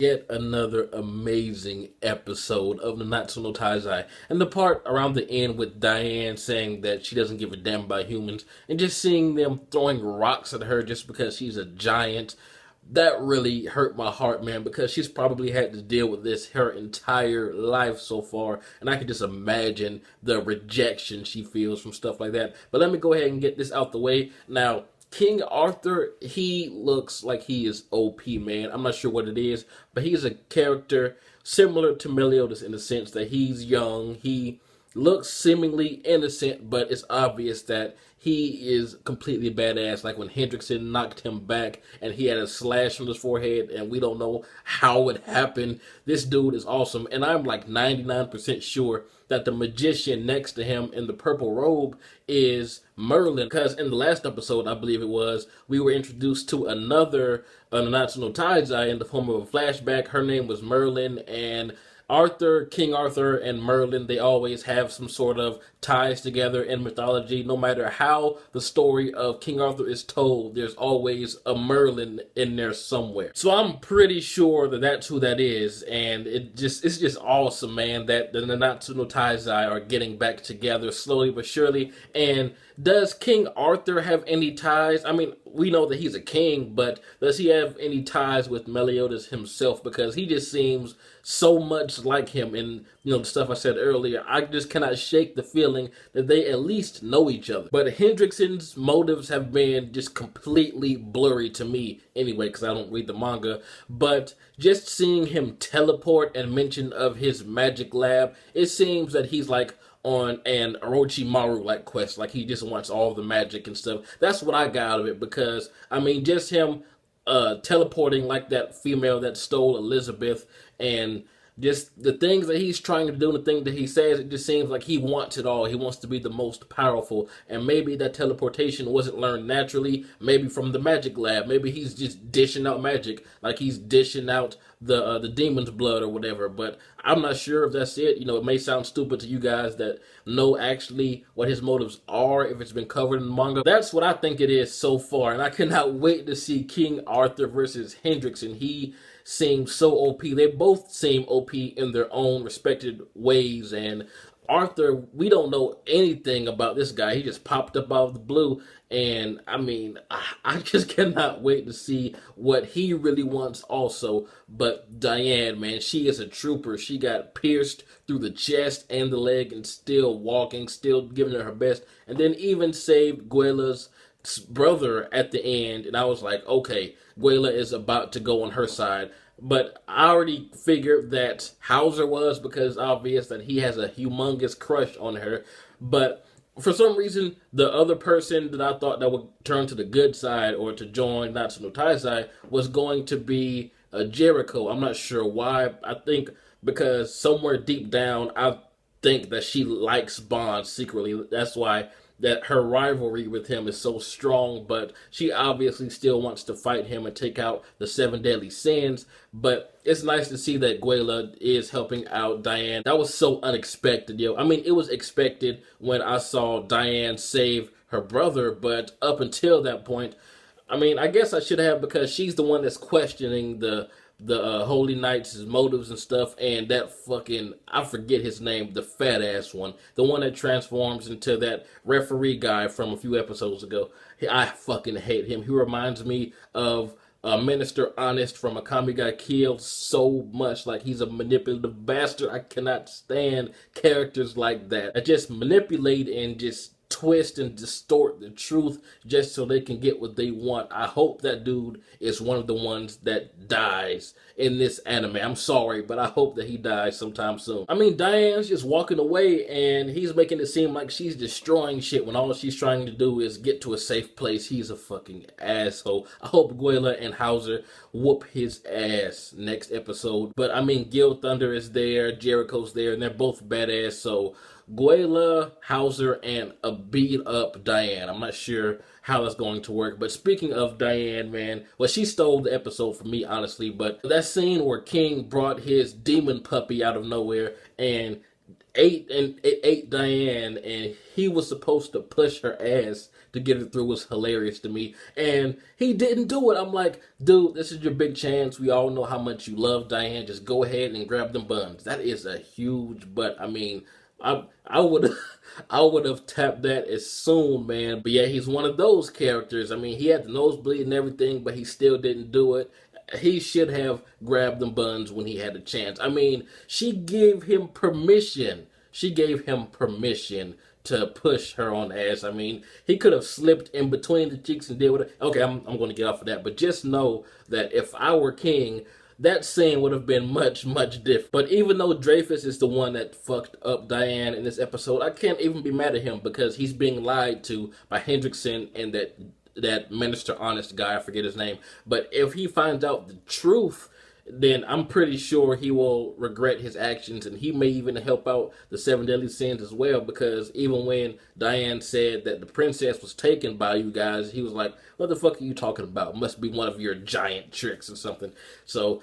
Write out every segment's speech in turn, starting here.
Yet another amazing episode of the Nanatsu no Taizai. And the part around the end with Diane saying that she doesn't give a damn about humans and just seeing them throwing rocks at her just because she's a giant, that really hurt my heart, man, because she's probably had to deal with this her entire life so far, and I can just imagine the rejection she feels from stuff like that. But let me go ahead and get this out the way. Now, King Arthur, he looks like he is OP, man. I'm not sure what it is, but he's a character similar to Meliodas in the sense that he's young, he looks seemingly innocent, but it's obvious that he is completely badass. Like when Hendrickson knocked him back and he had a slash on his forehead and we don't know how it happened. This dude is awesome. And I'm like 99% sure that the magician next to him in the purple robe is Merlin. Because in the last episode, I believe it was, we were introduced to another Nanatsu no Taizai in the form of a flashback. Her name was Merlin, and King Arthur, and Merlin, they always have some sort of ties together in mythology. No matter how the story of King Arthur is told, there's always a Merlin in there somewhere. So I'm pretty sure that that's who that is, and it's just awesome, man, that the Nanatsu no Taizai are getting back together slowly but surely. And does King Arthur have any ties? I mean, we know that he's a king, but does he have any ties with Meliodas himself? Because he just seems so much like him. And, the stuff I said earlier, I just cannot shake the feeling that they at least know each other. But Hendrickson's motives have been just completely blurry to me anyway, because I don't read the manga. But just seeing him teleport and mention of his magic lab, it seems that he's like on an Orochimaru like quest, like he just wants all the magic and stuff. That's what I got out of it, because I mean, just him teleporting like that female that stole Elizabeth, and just the things that he's trying to do and the things that he says, it just seems like he wants it all. He wants to be the most powerful, and maybe that teleportation wasn't learned naturally, maybe from the magic lab. Maybe he's just dishing out magic, like he's dishing out the demon's blood or whatever. But I'm not sure if that's it. It may sound stupid to you guys that know actually what his motives are, if it's been covered in the manga. That's what I think it is so far, and I cannot wait to see King Arthur versus Hendrickson. He seems so OP. They both seem OP in their own respected ways, and Arthur, we don't know anything about this guy. He just popped up out of the blue, and I mean, I just cannot wait to see what he really wants also. But Diane, man, she is a trooper. She got pierced through the chest and the leg and still walking, still giving it her best, and then even saved Guela's brother at the end. And I was like, okay, Guela is about to go on her side. But I already figured that Hauser was, because obvious that he has a humongous crush on her. But for some reason, the other person that I thought that would turn to the good side or to join Natsu no Taizai was going to be Jericho. I'm not sure why. I think because somewhere deep down, I think that she likes Bond secretly. That's why that her rivalry with him is so strong, but she obviously still wants to fight him and take out the 7 deadly sins. But it's nice to see that Guela is helping out Diane. That was so unexpected, yo. I mean, it was expected when I saw Diane save her brother, but up until that point, I mean, I guess I should have, because she's the one that's questioning the Holy Knight's motives and stuff, and that fucking, I forget his name, the fat ass one, the one that transforms into that referee guy from a few episodes ago. I fucking hate him. He reminds me of Minister Honest from Akame Got Killed so much. Like, he's a manipulative bastard. I cannot stand characters like that. I just manipulate and just twist and distort the truth just so they can get what they want. I hope that dude is one of the ones that dies in this anime. I'm sorry, but I hope that he dies sometime soon. I mean, Diane's just walking away and he's making it seem like she's destroying shit when all she's trying to do is get to a safe place. He's a fucking asshole. I hope Guela and Hauser whoop his ass next episode. But I mean, Gil Thunder is there, Jericho's there, and they're both badass, so Guela, Hauser, and a beat-up Diane. I'm not sure how that's going to work. But speaking of Diane, man, well, she stole the episode from me, honestly. But that scene where King brought his demon puppy out of nowhere and ate Diane, and he was supposed to push her ass to get it through was hilarious to me. And he didn't do it. I'm like, dude, this is your big chance. We all know how much you love Diane. Just go ahead and grab them buns. That is a huge butt. I mean, I would I would have tapped that as soon, man. But yeah, he's one of those characters. I mean, he had the nosebleed and everything, but he still didn't do it. He should have grabbed them buns when he had a chance. I mean, she gave him permission. She gave him permission to push her on the ass. I mean, he could have slipped in between the cheeks and did whatever. Okay, I'm going to get off of that. But just know that if I were king, that scene would have been much, much different. But even though Dreyfus is the one that fucked up Diane in this episode, I can't even be mad at him because he's being lied to by Hendrickson and that Minister Honest guy, I forget his name. But if he finds out the truth, then I'm pretty sure he will regret his actions, and he may even help out the Seven Deadly Sins as well, because even when Diane said that the princess was taken by you guys, he was like, what the fuck are you talking about? Must be one of your giant tricks or something. So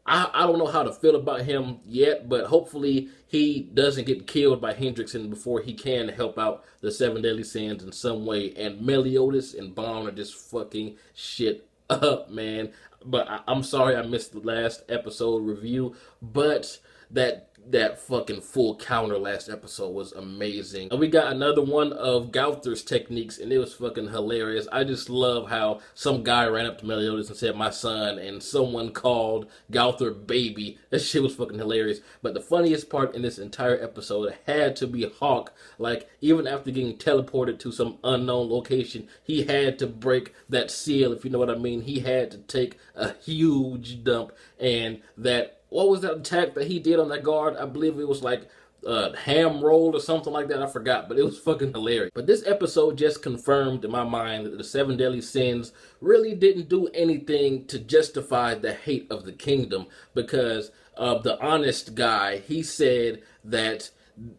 I don't know how to feel about him yet, but hopefully he doesn't get killed by Hendrickson before he can help out the Seven Deadly Sins in some way. And Meliodas and Bond are just fucking shit up, man. But I'm sorry I missed the last episode review, but that fucking full counter last episode was amazing. And we got another one of Gauther's techniques, and it was fucking hilarious. I just love how some guy ran up to Meliodas and said, my son, and someone called Gauther baby. That shit was fucking hilarious. But the funniest part in this entire episode had to be Hawk. Like, even after getting teleported to some unknown location, he had to break that seal, if you know what I mean. He had to take a huge dump, and what was that attack that he did on that guard? I believe it was like ham roll or something like that. I forgot, but it was fucking hilarious. But this episode just confirmed in my mind that the Seven Deadly Sins really didn't do anything to justify the hate of the kingdom, because the honest guy, he said that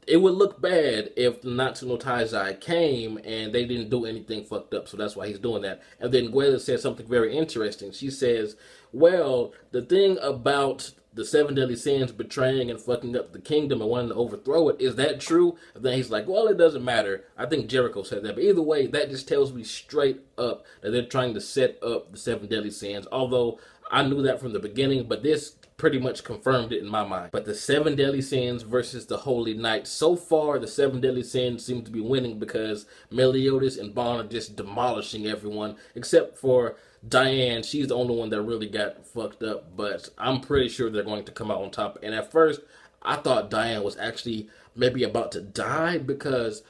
it would look bad if the Nanatsu no Taizai came and they didn't do anything fucked up, so that's why he's doing that. And then Gwela said something very interesting. She says, well, the thing about the Seven Deadly Sins betraying and fucking up the kingdom and wanting to overthrow it, is that true? And then he's like, well, it doesn't matter. I think Jericho said that. But either way, that just tells me straight up that they're trying to set up the Seven Deadly Sins. Although I knew that from the beginning, but this pretty much confirmed it in my mind. But the Seven Deadly Sins versus the Holy Knight. So far, the Seven Deadly Sins seem to be winning because Meliodas and Bond are just demolishing everyone, except for Diane. She's the only one that really got fucked up, but I'm pretty sure they're going to come out on top. And at first, I thought Diane was actually maybe about to die, because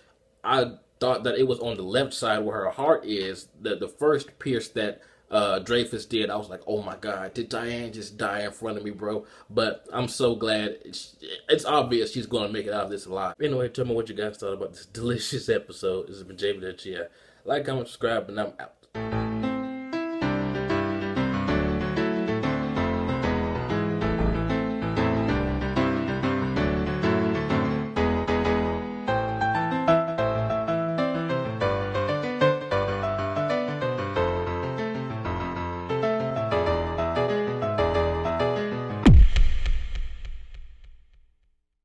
I thought that it was on the left side where her heart is, the first pierce that Dreyfus did. I was like, oh my god, did Diane just die in front of me, bro? But I'm so glad. It's obvious she's going to make it out of this alive. Anyway, tell me what you guys thought about this delicious episode. This has been jbDAuchiha. Like, comment, subscribe, and I'm out.